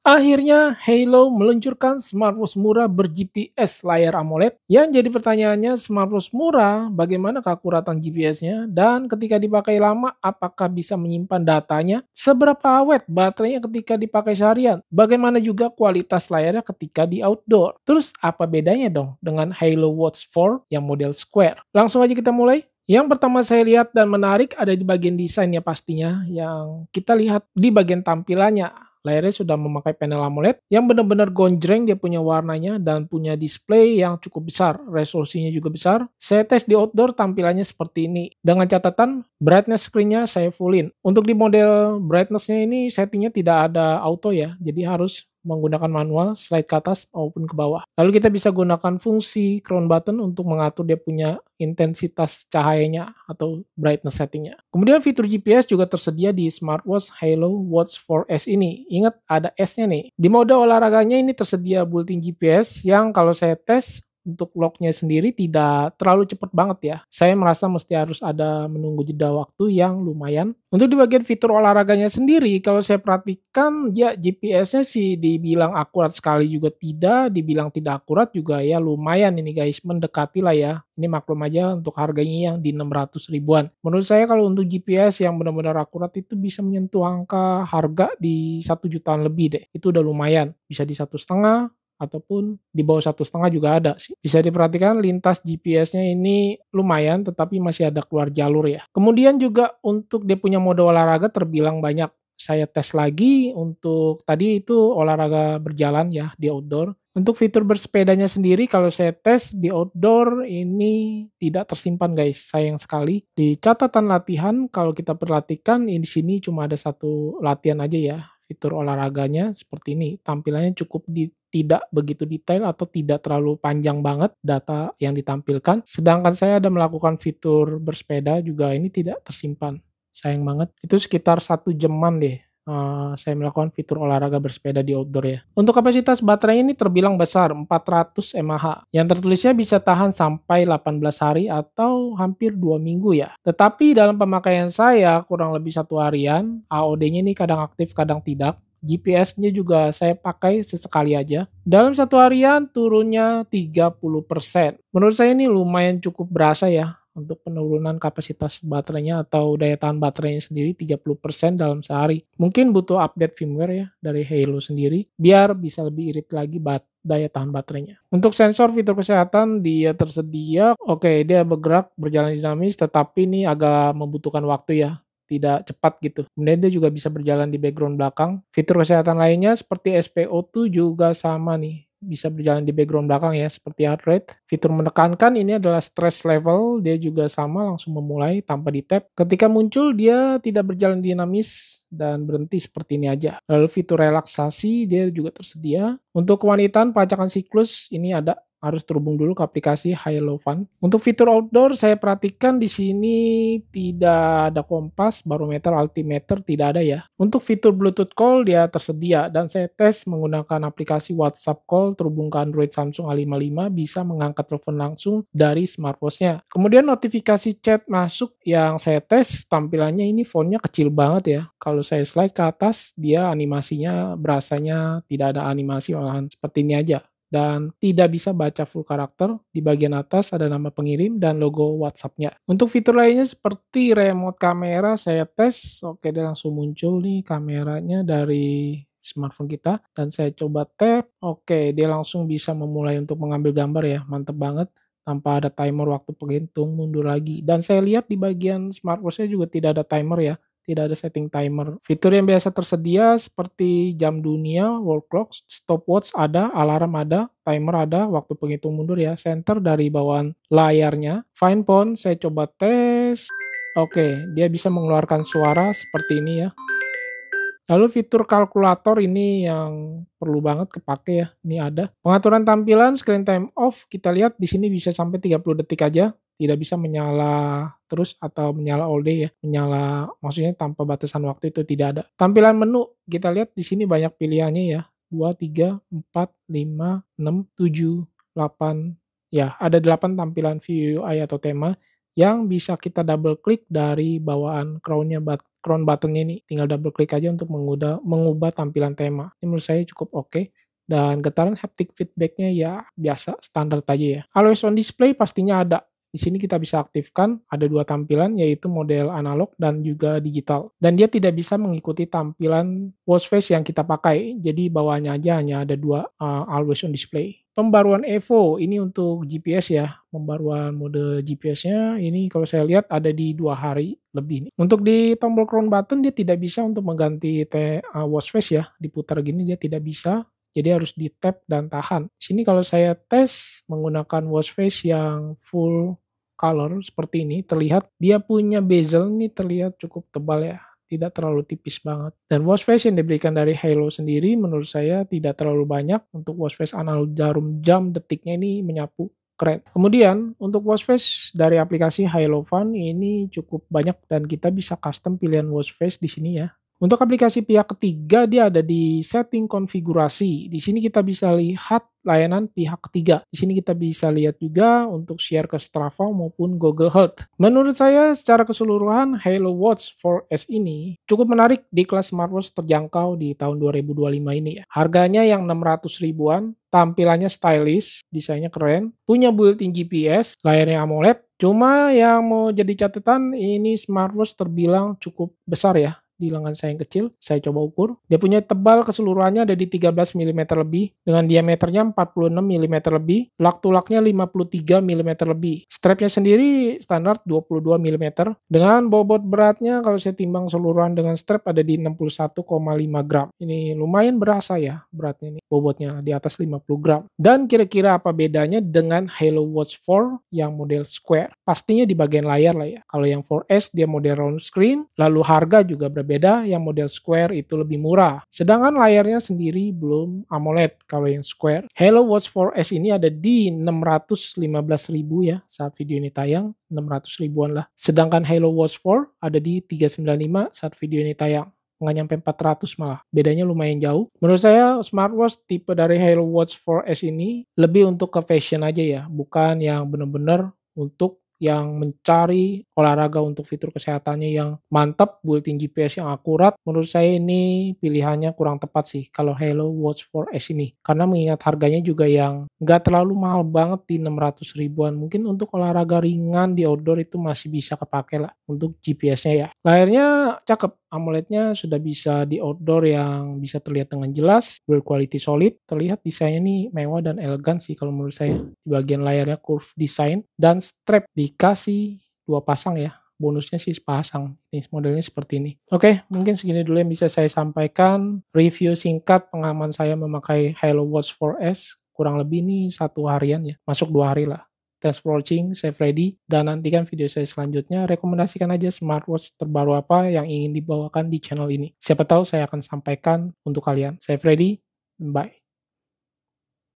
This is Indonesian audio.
Akhirnya Halo meluncurkan smartwatch murah ber-GPS layar AMOLED. Yang jadi pertanyaannya, smartwatch murah, bagaimana keakuratan GPS-nya? Dan ketika dipakai lama, apakah bisa menyimpan datanya? Seberapa awet baterainya ketika dipakai seharian? Bagaimana juga kualitas layarnya ketika di outdoor? Terus apa bedanya dong dengan Halo Watch 4 yang model square? Langsung aja kita mulai. Yang pertama saya lihat dan menarik ada di bagian desain ya pastinya, yang kita lihat di bagian tampilannya. Layarnya sudah memakai panel AMOLED yang benar-benar gonjreng, dia punya warnanya dan punya display yang cukup besar, resolusinya juga besar. Saya tes di outdoor tampilannya seperti ini. Dengan catatan brightness screen-nya saya fullin. Untuk di model brightness-nya ini settingnya tidak ada auto ya, jadi harus menggunakan manual slide ke atas maupun ke bawah. Lalu kita bisa gunakan fungsi crown button untuk mengatur dia punya intensitas cahayanya atau brightness settingnya. Kemudian fitur GPS juga tersedia di smartwatch Halo Watch 4S ini. Ingat ada S-nya nih. Di mode olahraganya ini tersedia built-in GPS yang kalau saya tes untuk lock-nya sendiri tidak terlalu cepat banget ya. Saya merasa mesti harus ada menunggu jeda waktu yang lumayan. Untuk di bagian fitur olahraganya sendiri, kalau saya perhatikan ya GPS-nya sih dibilang akurat sekali juga tidak, dibilang tidak akurat juga ya lumayan ini guys, mendekati lah ya. Ini maklum aja untuk harganya yang di 600 ribuan. Menurut saya kalau untuk GPS yang benar-benar akurat itu bisa menyentuh angka harga di 1 jutaan lebih deh. Itu udah lumayan. Bisa di 1,5 ataupun di bawah 1,5 juga ada sih. Bisa diperhatikan lintas GPS-nya ini lumayan tetapi masih ada keluar jalur ya. Kemudian juga untuk dia punya mode olahraga terbilang banyak. Saya tes lagi untuk tadi itu olahraga berjalan ya di outdoor. Untuk fitur bersepedanya sendiri kalau saya tes di outdoor ini tidak tersimpan guys, sayang sekali. Di catatan latihan kalau kita perhatikan di sini cuma ada satu latihan aja ya. Fitur olahraganya seperti ini, tampilannya cukup tidak begitu detail atau tidak terlalu panjang banget data yang ditampilkan. Sedangkan saya ada melakukan fitur bersepeda juga ini tidak tersimpan. Sayang banget. Itu sekitar 1 jaman deh saya melakukan fitur olahraga bersepeda di outdoor ya. Untuk kapasitas baterai ini terbilang besar, 400 mAh. Yang tertulisnya bisa tahan sampai 18 hari atau hampir 2 minggu ya. Tetapi dalam pemakaian saya kurang lebih 1 harian, AOD-nya ini kadang aktif kadang tidak. GPS-nya juga saya pakai sesekali aja. Dalam 1 harian turunnya 30%. Menurut saya ini lumayan cukup berasa ya untuk penurunan kapasitas baterainya atau daya tahan baterainya sendiri 30% dalam sehari. Mungkin butuh update firmware ya dari Halo sendiri biar bisa lebih irit lagi daya tahan baterainya. Untuk sensor fitur kesehatan dia tersedia, oke dia bergerak berjalan dinamis tetapi ini agak membutuhkan waktu ya tidak cepat gitu. Kemudian dia juga bisa berjalan di background belakang. Fitur kesehatan lainnya seperti SpO2 juga sama nih, bisa berjalan di background belakang ya, seperti heart rate. Fitur menekankan ini adalah stress level, dia juga sama langsung memulai tanpa di-tap. Ketika muncul dia tidak berjalan dinamis dan berhenti seperti ini aja. Lalu fitur relaksasi dia juga tersedia. Untuk kewanitaan pelacakan siklus ini ada harus terhubung dulu ke aplikasi Hierophant. Untuk fitur outdoor saya perhatikan di sini tidak ada kompas, barometer, altimeter tidak ada ya. Untuk fitur Bluetooth call dia tersedia dan saya tes menggunakan aplikasi WhatsApp call terhubung ke Android Samsung A55 bisa mengangkat telepon langsung dari smartwatch-nya. Kemudian notifikasi chat masuk yang saya tes tampilannya ini fontnya kecil banget ya. Kalau saya slide ke atas dia animasinya berasanya tidak ada animasi malahan seperti ini aja dan tidak bisa baca full karakter. Di bagian atas ada nama pengirim dan logo WhatsApp-nya. Untuk fitur lainnya seperti remote kamera saya tes, oke dia langsung muncul nih kameranya dari smartphone kita dan saya coba tap, oke dia langsung bisa memulai untuk mengambil gambar ya, mantep banget tanpa ada timer waktu penghitung mundur lagi. Dan saya lihat di bagian smartwatch-nya juga tidak ada timer ya, tidak ada setting timer. Fitur yang biasa tersedia seperti jam dunia, wall clock, stopwatch ada, alarm ada, timer ada, waktu penghitung mundur ya, center dari bawaan layarnya. Fine Phone saya coba tes. Oke, dia bisa mengeluarkan suara seperti ini ya. Lalu fitur kalkulator ini yang perlu banget kepake ya, ini ada. Pengaturan tampilan screen time off, kita lihat di sini bisa sampai 30 detik aja, tidak bisa menyala terus atau menyala all day ya, menyala maksudnya tanpa batasan waktu itu tidak ada. Tampilan menu, kita lihat di sini banyak pilihannya ya, 2, 3, 4, 5, 6, 7, 8, ya ada 8 tampilan view UI atau tema yang bisa kita double klik dari bawaan crown button-nya ini. Tinggal double klik aja untuk mengubah tampilan tema. Ini menurut saya cukup oke. Dan getaran haptic feedback-nya ya biasa, standar aja ya. Always on display pastinya ada. Di sini kita bisa aktifkan, ada dua tampilan yaitu model analog dan juga digital. Dan dia tidak bisa mengikuti tampilan watch face yang kita pakai. Jadi bawaannya aja hanya ada dua always on display. Pembaruan Evo ini untuk GPS ya. Pembaruan mode GPS-nya ini kalau saya lihat ada di 2 hari lebih nih. Untuk di tombol crown button dia tidak bisa untuk mengganti watch face ya. Diputar gini dia tidak bisa. Jadi harus di tap dan tahan. Sini kalau saya tes menggunakan watch face yang full color seperti ini, terlihat dia punya bezel nih terlihat cukup tebal ya, tidak terlalu tipis banget. Dan watch face yang diberikan dari Halo sendiri menurut saya tidak terlalu banyak. Untuk watch face analog jarum jam detiknya ini menyapu. Keren. Kemudian untuk watch face dari aplikasi Halo Fun ini cukup banyak dan kita bisa custom pilihan watch face di sini ya. Untuk aplikasi pihak ketiga dia ada di setting konfigurasi. Di sini kita bisa lihat layanan pihak ketiga. Di sini kita bisa lihat juga untuk share ke Strava maupun Google Health. Menurut saya secara keseluruhan Halo Watch 4S ini cukup menarik di kelas smartwatch terjangkau di tahun 2025 ini ya. Harganya yang 600 ribuan, tampilannya stylish, desainnya keren, punya built-in GPS, layarnya AMOLED. Cuma yang mau jadi catatan ini smartwatch terbilang cukup besar ya. Di lengan saya yang kecil, saya coba ukur. Dia punya tebal keseluruhannya ada di 13 mm lebih, dengan diameternya 46 mm lebih, lak-tulaknya 53 mm lebih. Strapnya sendiri standar 22 mm, dengan bobot beratnya kalau saya timbang keseluruhan dengan strap ada di 61,5 gram. Ini lumayan berasa ya beratnya ini, bobotnya di atas 50 gram. Dan kira-kira apa bedanya dengan Halo Watch 4 yang model square? Pastinya di bagian layar lah ya. Kalau yang 4S dia model round screen, lalu harga juga berbeda, yang model square itu lebih murah. Sedangkan layarnya sendiri belum AMOLED kalau yang square. Halo Watch 4S ini ada di 615.000 ya saat video ini tayang, 600 ribuan lah. Sedangkan Halo Watch 4 ada di 395 saat video ini tayang. Nggak nyampe 400 malah. Bedanya lumayan jauh. Menurut saya smartwatch tipe dari Halo Watch 4S ini lebih untuk ke fashion aja ya, bukan yang benar-benar untuk yang mencari olahraga untuk fitur kesehatannya yang mantap, built-in GPS yang akurat. Menurut saya ini pilihannya kurang tepat sih kalau Halo Watch 4S ini. Karena mengingat harganya juga yang nggak terlalu mahal banget di 600 ribuan. Mungkin untuk olahraga ringan di outdoor itu masih bisa kepake lah untuk GPS-nya ya. Layarnya cakep. AMOLED-nya sudah bisa di outdoor yang bisa terlihat dengan jelas, build quality solid, terlihat desainnya nih mewah dan elegan sih kalau menurut saya. Di bagian layarnya curve design dan strap dikasih 2 pasang ya. Bonusnya sih sepasang. Nih modelnya seperti ini. Oke, mungkin segini dulu yang bisa saya sampaikan. Review singkat pengalaman saya memakai Halo Watch 4S. Kurang lebih nih 1 harian ya. Masuk 2 hari lah. Thanks for watching, saya Freddy, dan nantikan video saya selanjutnya. Rekomendasikan aja smartwatch terbaru apa yang ingin dibawakan di channel ini. Siapa tahu saya akan sampaikan untuk kalian. Saya Freddy, bye.